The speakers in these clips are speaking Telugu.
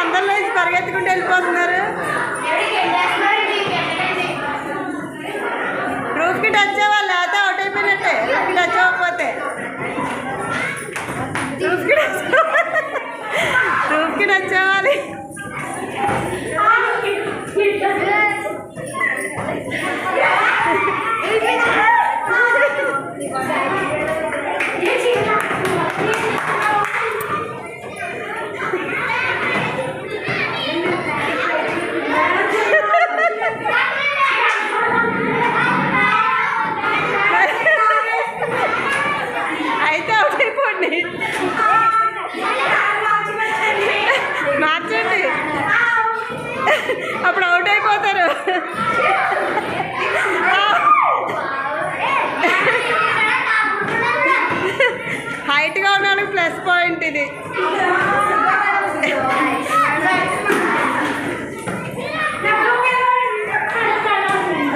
అందరిలో పరిగెత్తుకుంటూ వెళ్ళిపోతున్నారు. రూఫ్కి టచ్ అవ్వాలి, లేకపోతే అవుట్ అయిపోయినట్టే. రూఫ్కి టచ్ అవ్వకపోతే రూఫ్కి టచ్ అవ్వాలి. అయితే అవుట్ అయిపోండి, మార్చండి, అప్పుడు అవుట్ అయిపోతారు. హైట్గా ఉన్న ప్లస్ పాయింట్ ఇది.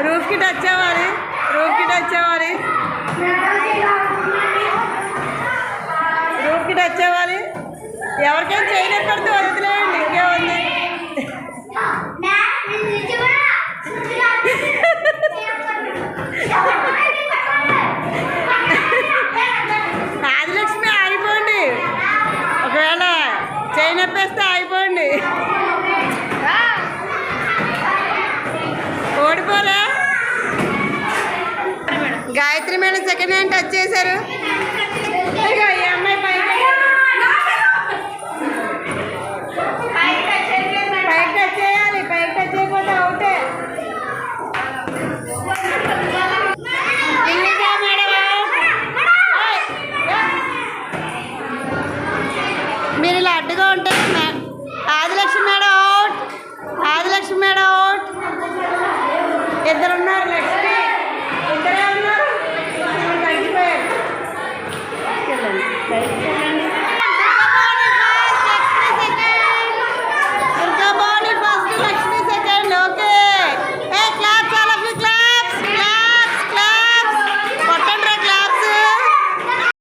రూఫ్కి టచ్ అవ్వాలి, రూఫ్కి టచ్ అవ్వాలి, రూఫ్కి టచ్ అవ్వాలి. ఎవరికైనా చేయలేకపోతే వదిలేయండి, ఇంకేముంది. ఆదిలక్ష్మి ఆగిపోండి, ఒకవేళ చేయనప్పేస్తే ఆగిపోండి. ఓడిపోలే. Gayatri madam second hand touch చేశారు. ఈ అమ్మాయి పైకి టచ్ చేయాలి, పైకి టచ్ అయిపోతే అవుటే. మీరు ఇలా అడ్డుగా ఉంటే Adilakshmi madam out, Adilakshmi madam out. ఇద్దరు ఉన్నారు, లక్ష్మి ఇద్దరే ఉన్నారు, తగ్గిపోయారు.